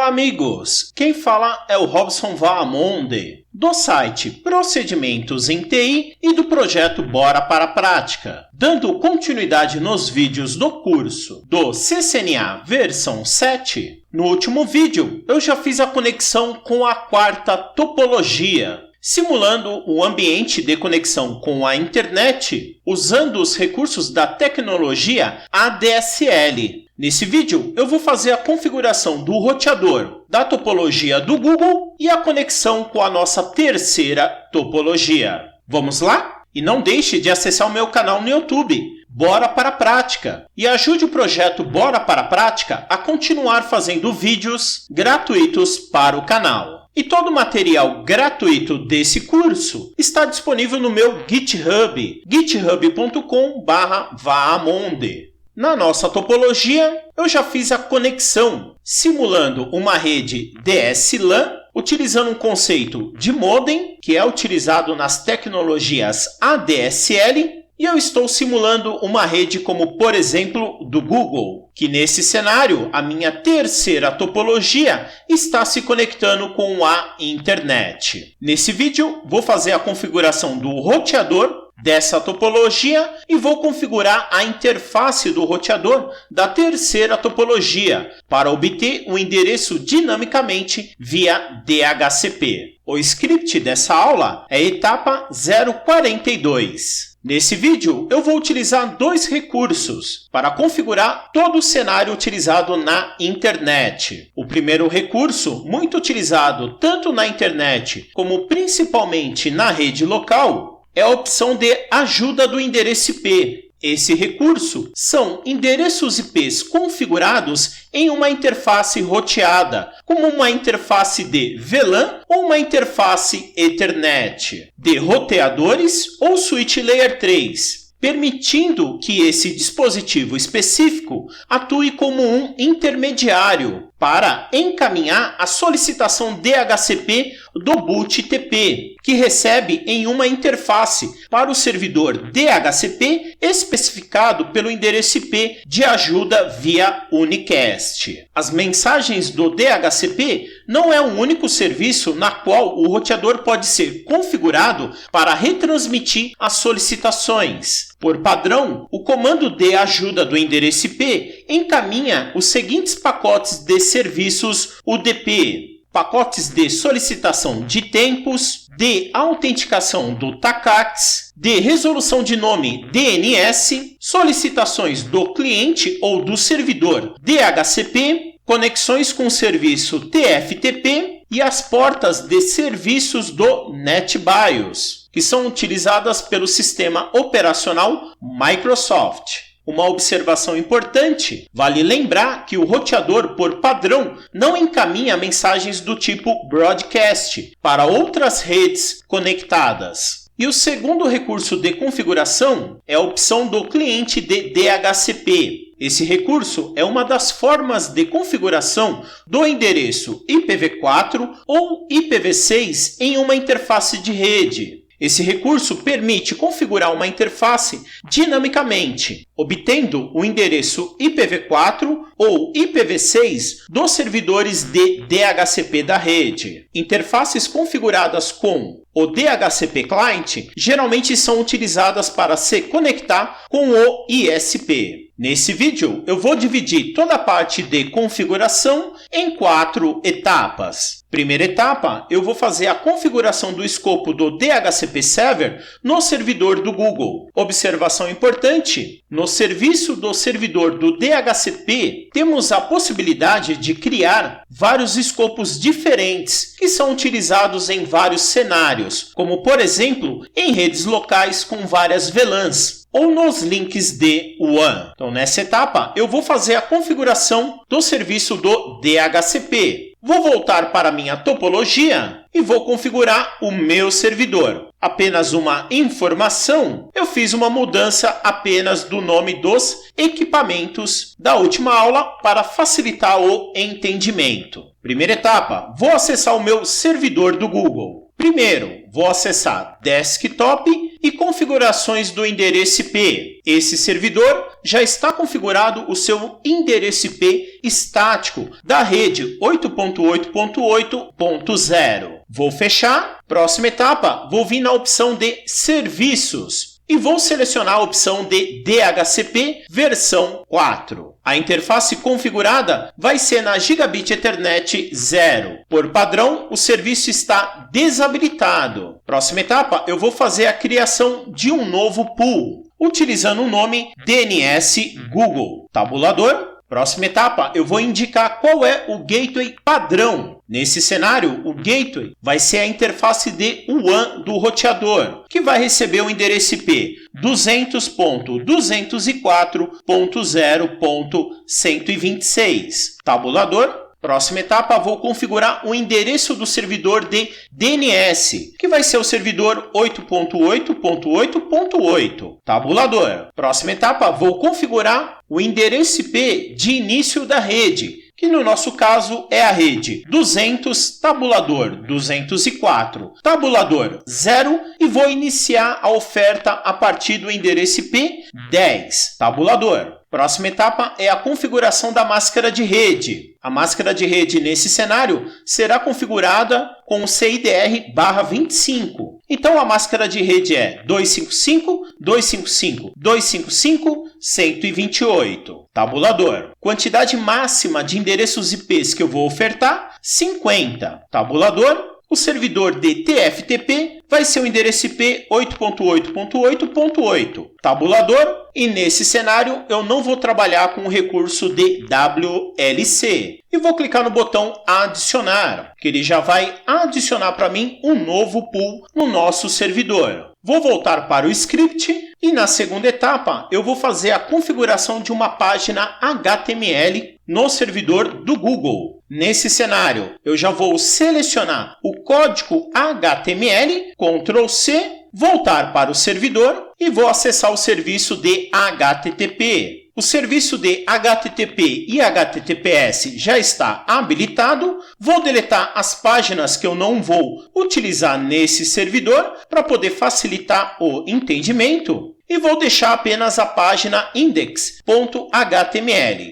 Olá, amigos! Quem fala é o Robson Vaamonde, do site Procedimentos em TI e do projeto Bora para a Prática, dando continuidade nos vídeos do curso do CCNA versão 7. No último vídeo, eu já fiz a conexão com a quarta topologia, simulando o ambiente de conexão com a internet, usando os recursos da tecnologia ADSL. Nesse vídeo, eu vou fazer a configuração do roteador da topologia do Google e a conexão com a nossa terceira topologia. Vamos lá? E não deixe de acessar o meu canal no YouTube, Bora para a Prática, e ajude o projeto Bora para a Prática a continuar fazendo vídeos gratuitos para o canal. E todo o material gratuito desse curso está disponível no meu GitHub, github.com/vaamonde. Na nossa topologia, eu já fiz a conexão, simulando uma rede DSLAN, utilizando um conceito de modem, que é utilizado nas tecnologias ADSL, e eu estou simulando uma rede como, por exemplo, do Google, que nesse cenário, a minha terceira topologia está se conectando com a internet. Nesse vídeo, vou fazer a configuração do roteador dessa topologia e vou configurar a interface do roteador da terceira topologia para obter o endereço dinamicamente via DHCP. O script dessa aula é etapa 042. Nesse vídeo, eu vou utilizar dois recursos para configurar todo o cenário utilizado na internet. O primeiro recurso, muito utilizado tanto na internet como principalmente na rede local, é a opção de ajuda do endereço IP. Esse recurso são endereços IPs configurados em uma interface roteada, como uma interface de VLAN ou uma interface Ethernet, de roteadores ou switch layer 3. Permitindo que esse dispositivo específico atue como um intermediário para encaminhar a solicitação DHCP do boot TP, que recebe em uma interface para o servidor DHCP especificado pelo endereço IP de ajuda via unicast. As mensagens do DHCP não é o único serviço na qual o roteador pode ser configurado para retransmitir as solicitações. Por padrão, o comando de ajuda do endereço IP encaminha os seguintes pacotes de serviços UDP: pacotes de solicitação de tempos, de autenticação do TACACS, de resolução de nome DNS, solicitações do cliente ou do servidor DHCP, conexões com o serviço TFTP e as portas de serviços do NetBIOS, que são utilizadas pelo sistema operacional Microsoft. Uma observação importante, vale lembrar que o roteador, por padrão, não encaminha mensagens do tipo broadcast para outras redes conectadas. E o segundo recurso de configuração é a opção do cliente de DHCP. Esse recurso é uma das formas de configuração do endereço IPv4 ou IPv6 em uma interface de rede. Esse recurso permite configurar uma interface dinamicamente, obtendo o endereço IPv4 ou IPv6 dos servidores de DHCP da rede. Interfaces configuradas com o DHCP Client geralmente são utilizadas para se conectar com o ISP. Nesse vídeo, eu vou dividir toda a parte de configuração em 4 etapas. Primeira etapa, eu vou fazer a configuração do escopo do DHCP Server no servidor do Google. Observação importante, no serviço do servidor do DHCP, temos a possibilidade de criar vários escopos diferentes que são utilizados em vários cenários, como por exemplo, em redes locais com várias VLANs, ou nos links de WAN. Então, nessa etapa, eu vou fazer a configuração do serviço do DHCP. Vou voltar para a minha topologia e vou configurar o meu servidor. apenas uma informação, eu fiz uma mudança apenas do nome dos equipamentos da última aula para facilitar o entendimento. Primeira etapa, vou acessar o meu servidor do Google. Primeiro, vou acessar Desktop e configurações do endereço IP. Esse servidor já está configurado o seu endereço IP estático da rede 8.8.8.0. Vou fechar. Próxima etapa, vou vir na opção de Serviços e vou selecionar a opção de DHCP versão 4. A interface configurada vai ser na Gigabit Ethernet 0. Por padrão, o serviço está desabilitado. Próxima etapa, eu vou fazer a criação de um novo pool, utilizando o nome DNS Google. Tabulador. Próxima etapa, eu vou indicar qual é o gateway padrão. Nesse cenário, o gateway vai ser a interface de WAN do roteador, que vai receber o endereço IP 200.204.0.126. Tabulador. Próxima etapa, vou configurar o endereço do servidor de DNS, que vai ser o servidor 8.8.8.8. Tabulador. Próxima etapa, vou configurar o endereço IP de início da rede, que no nosso caso é a rede 200, tabulador 204, tabulador 0, e vou iniciar a oferta a partir do endereço IP 10, tabulador. Próxima etapa é a configuração da máscara de rede. A máscara de rede nesse cenário será configurada com o CIDR/25. Então a máscara de rede é 255.255.255.128. Tabulador. Quantidade máxima de endereços IPs que eu vou ofertar, 50. Tabulador. O servidor de TFTP vai ser o endereço IP 8.8.8.8. Tabulador. E nesse cenário eu não vou trabalhar com o recurso de WLC. E vou clicar no botão adicionar, que ele já vai adicionar para mim um novo pool no nosso servidor. Vou voltar para o script e na segunda etapa eu vou fazer a configuração de uma página HTML no servidor do Google. Nesse cenário eu já vou selecionar o código HTML, Ctrl+C, voltar para o servidor e vou acessar o serviço de HTTP. O serviço de HTTP e HTTPS já está habilitado. Vou deletar as páginas que eu não vou utilizar nesse servidor para poder facilitar o entendimento. E vou deixar apenas a página index.html.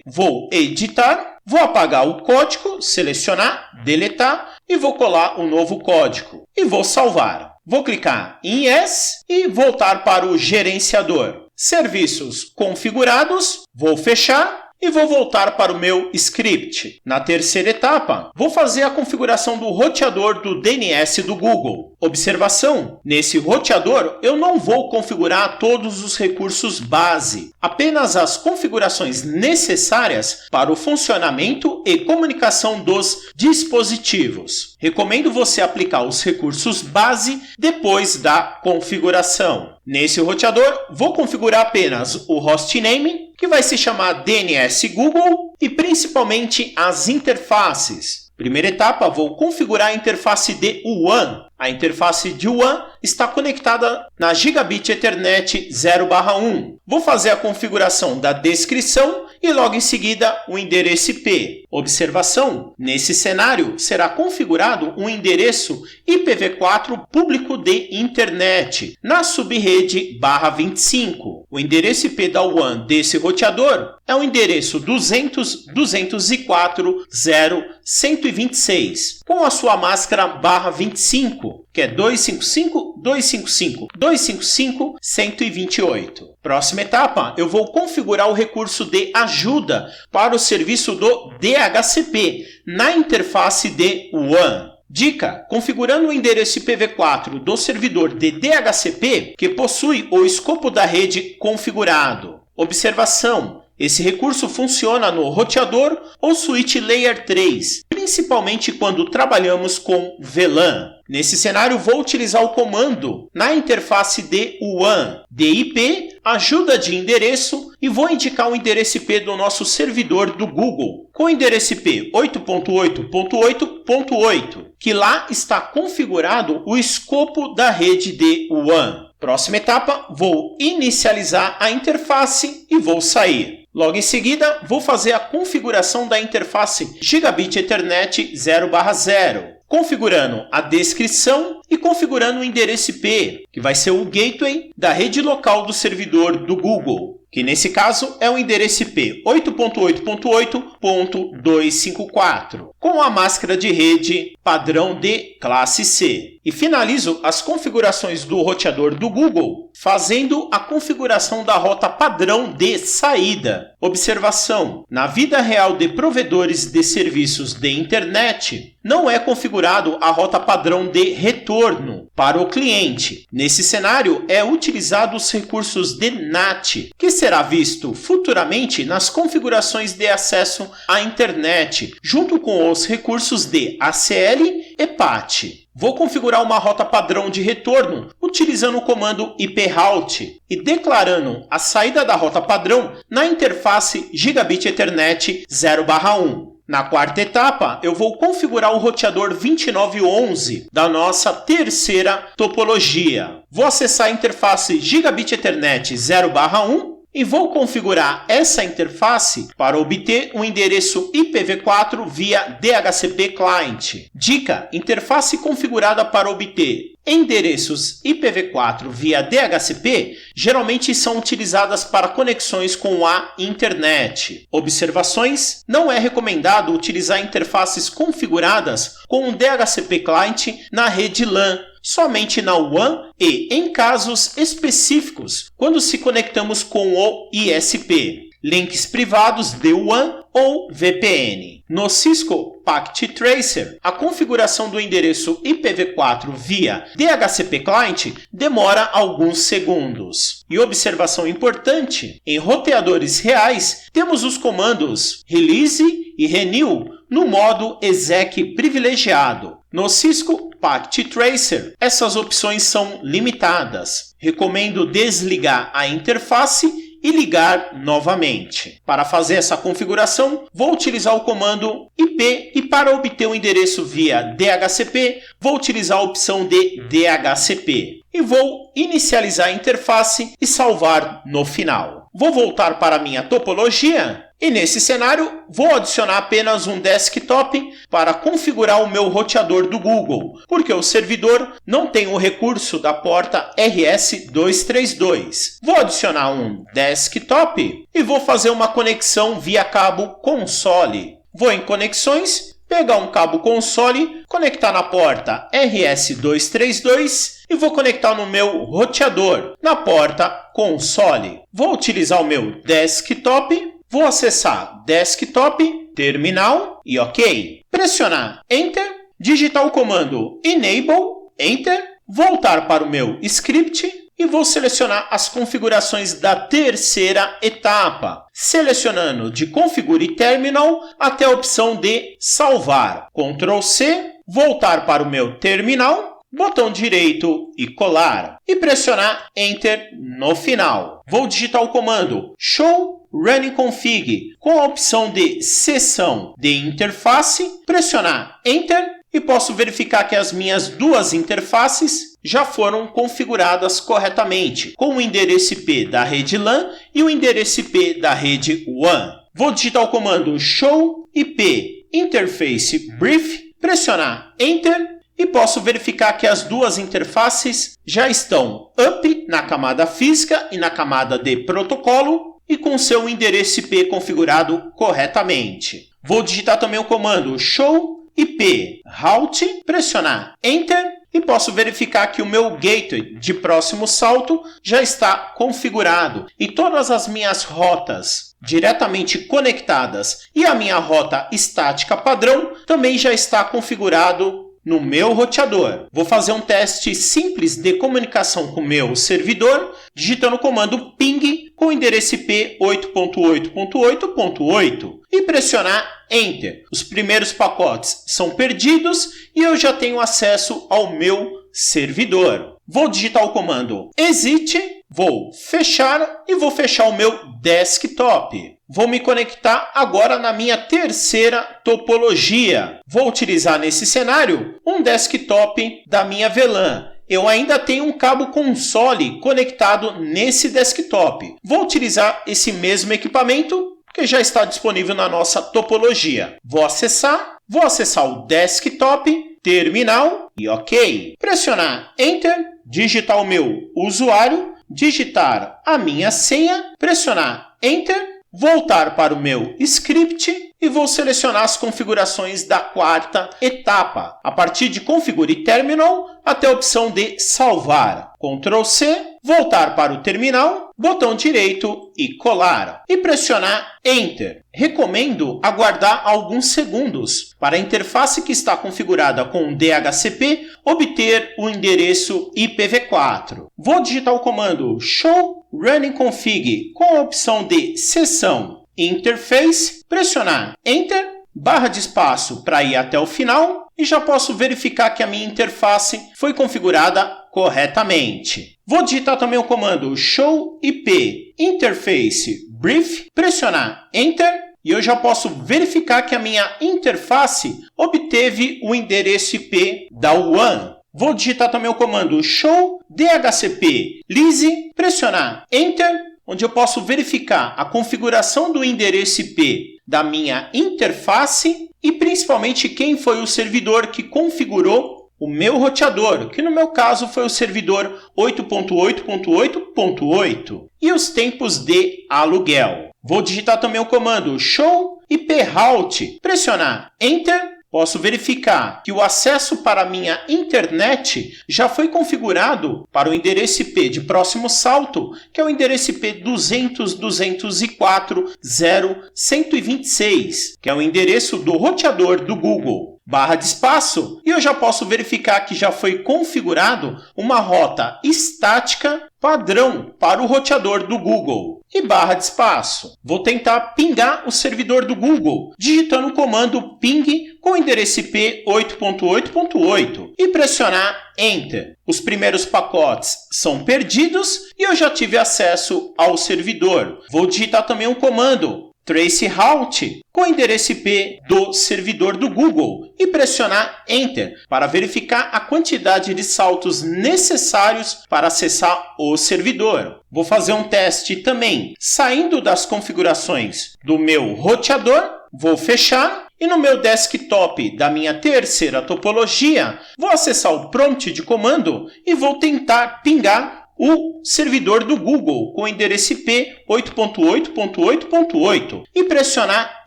Vou editar, vou apagar o código, selecionar, deletar e vou colar o novo código. E vou salvar. Vou clicar em Yes e voltar para o gerenciador. Serviços configurados, vou fechar e vou voltar para o meu script. Na terceira etapa, vou fazer a configuração do roteador do DNS do Google. Observação: nesse roteador eu não vou configurar todos os recursos base, apenas as configurações necessárias para o funcionamento e comunicação dos dispositivos. Recomendo você aplicar os recursos base depois da configuração. Nesse roteador, vou configurar apenas o hostname, que vai se chamar DNS Google, e principalmente as interfaces. Primeira etapa, vou configurar a interface de WAN. A interface de WAN está conectada na Gigabit Ethernet 0/1. Vou fazer a configuração da descrição e logo em seguida o endereço IP. Observação: nesse cenário será configurado um endereço IPv4 público de internet na subrede /25. O endereço IP da WAN desse roteador é o endereço 200.204.0.126, com a sua máscara /25, que é 255.255.255.128. Próxima etapa, eu vou configurar o recurso de ajuda para o serviço do DHCP na interface de WAN. Dica: configurando o endereço IPv4 do servidor de DHCP que possui o escopo da rede configurado. Observação: Esse recurso funciona no roteador ou switch Layer 3, principalmente quando trabalhamos com VLAN. Nesse cenário, vou utilizar o comando na interface de WAN, DIP, ajuda de endereço, e vou indicar o endereço IP do nosso servidor do Google, com o endereço IP 8.8.8.8, que lá está configurado o escopo da rede de WAN. Próxima etapa, vou inicializar a interface e vou sair. Logo em seguida, vou fazer a configuração da interface Gigabit Ethernet 0/0, configurando a descrição e configurando o endereço IP, que vai ser o gateway da rede local do servidor do Google, que nesse caso é o endereço IP 8.8.8.254, com a máscara de rede padrão de classe C. E finalizo as configurações do roteador do Google, fazendo a configuração da rota padrão de saída. Observação: na vida real de provedores de serviços de internet, não é configurado a rota padrão de retorno para o cliente. Nesse cenário, é utilizado os recursos de NAT, que será visto futuramente nas configurações de acesso à internet, junto com os recursos de ACL e PAT. Vou configurar uma rota padrão de retorno utilizando o comando iproute e declarando a saída da rota padrão na interface Gigabit Ethernet 0/1. Na quarta etapa, eu vou configurar o roteador 2911 da nossa terceira topologia. Vou acessar a interface Gigabit Ethernet 0/1 e vou configurar essa interface para obter um endereço IPv4 via DHCP Client. Dica: interface configurada para obter endereços IPv4 via DHCP geralmente são utilizadas para conexões com a internet. Observações: não é recomendado utilizar interfaces configuradas com um DHCP Client na rede LAN, somente na WAN e em casos específicos, quando se conectamos com o ISP, links privados de WAN ou VPN. No Cisco Packet Tracer, a configuração do endereço IPv4 via DHCP Client demora alguns segundos. E observação importante: em roteadores reais, temos os comandos release e renew no modo exec privilegiado. No Cisco Packet Tracer, essas opções são limitadas. Recomendo desligar a interface e ligar novamente. Para fazer essa configuração, vou utilizar o comando IP e para obter o endereço via DHCP, vou utilizar a opção de DHCP. E vou inicializar a interface e salvar no final. Vou voltar para a minha topologia e nesse cenário vou adicionar apenas um desktop para configurar o meu roteador do Google, porque o servidor não tem o recurso da porta RS-232. Vou adicionar um desktop e vou fazer uma conexão via cabo console. Vou em conexões, pegar um cabo console, conectar na porta RS-232 e vou conectar no meu roteador, na porta console. Vou utilizar o meu desktop, vou acessar desktop, terminal e OK. Pressionar Enter, digitar o comando enable, Enter, voltar para o meu script e vou selecionar as configurações da terceira etapa, selecionando de Configure Terminal até a opção de salvar. Ctrl C, voltar para o meu terminal, botão direito e colar e pressionar Enter no final. Vou digitar o comando Show Running Config com a opção de seção de interface, pressionar Enter e posso verificar que as minhas duas interfaces já foram configuradas corretamente, com o endereço IP da rede LAN e o endereço IP da rede WAN. Vou digitar o comando Show IP Interface Brief, pressionar Enter e posso verificar que as duas interfaces já estão up na camada física e na camada de protocolo e com seu endereço IP configurado corretamente. Vou digitar também o comando Show IP Route, pressionar Enter e posso verificar que o meu gateway de próximo salto já está configurado e todas as minhas rotas diretamente conectadas e a minha rota estática padrão também já está configurado no meu roteador. Vou fazer um teste simples de comunicação com o meu servidor, digitando o comando ping com com o endereço IP 8.8.8.8 e pressionar Enter. Os primeiros pacotes são perdidos e eu já tenho acesso ao meu servidor. Vou digitar o comando exit, vou fechar e vou fechar o meu desktop. Vou me conectar agora na minha terceira topologia. Vou utilizar nesse cenário um desktop da minha VLAN. Eu ainda tenho um cabo console conectado nesse desktop. Vou utilizar esse mesmo equipamento que já está disponível na nossa topologia. Vou acessar o desktop, terminal e OK. Pressionar Enter, digitar o meu usuário, digitar a minha senha, pressionar Enter, voltar para o meu script e vou selecionar as configurações da quarta etapa, a partir de Configure Terminal até a opção de salvar. Ctrl C, voltar para o terminal, botão direito e colar e pressionar Enter. Recomendo aguardar alguns segundos para a interface que está configurada com DHCP obter o endereço IPv4. Vou digitar o comando show running config com a opção de seção interface, pressionar Enter, barra de espaço para ir até o final e já posso verificar que a minha interface foi configurada corretamente. Vou digitar também o comando show IP interface brief, pressionar Enter e eu já posso verificar que a minha interface obteve o endereço IP da WAN. Vou digitar também o comando show DHCP lise, pressionar Enter, onde eu posso verificar a configuração do endereço IP da minha interface e principalmente quem foi o servidor que configurou o meu roteador, que no meu caso foi o servidor 8.8.8.8 e os tempos de aluguel. Vou digitar também o comando show IP route, pressionar Enter. Posso verificar que o acesso para a minha internet já foi configurado para o endereço IP de próximo salto, que é o endereço IP 200.204.0.126, que é o endereço do roteador do Google. Barra de espaço, e eu já posso verificar que já foi configurado uma rota estática padrão para o roteador do Google. E barra de espaço. Vou tentar pingar o servidor do Google, digitando o comando ping com o endereço IP 8.8.8 e pressionar Enter. Os primeiros pacotes são perdidos e eu já tive acesso ao servidor. Vou digitar também um comando traceroute com o endereço IP do servidor do Google e pressionar Enter para verificar a quantidade de saltos necessários para acessar o servidor. Vou fazer um teste também saindo das configurações do meu roteador, vou fechar e no meu desktop da minha terceira topologia vou acessar o prompt de comando e vou tentar pingar o servidor do Google com o endereço IP 8.8.8.8 e pressionar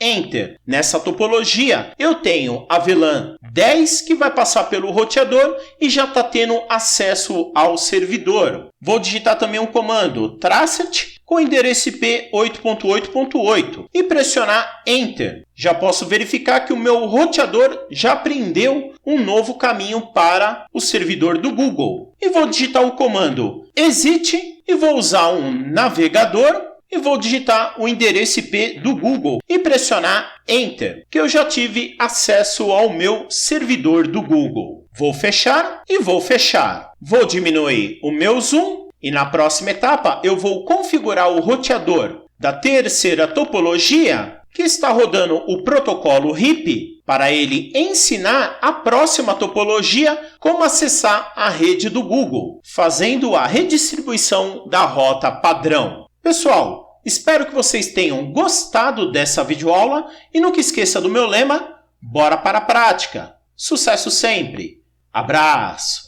Enter. Nessa topologia, eu tenho a VLAN 10 que vai passar pelo roteador e já está tendo acesso ao servidor. Vou digitar também um comando tracet com o endereço IP 8.8.8 e pressionar Enter. Já posso verificar que o meu roteador já prendeu um novo caminho para o servidor do Google. E vou digitar o comando exit e vou usar um navegador e vou digitar o endereço IP do Google e pressionar Enter, que eu já tive acesso ao meu servidor do Google. Vou fechar e vou fechar. Vou diminuir o meu zoom e na próxima etapa eu vou configurar o roteador da terceira topologia que está rodando o protocolo RIP para ele ensinar a próxima topologia como acessar a rede do Google, fazendo a redistribuição da rota padrão. Pessoal, espero que vocês tenham gostado dessa videoaula e nunca esqueça do meu lema, bora para a prática. Sucesso sempre! Abraço!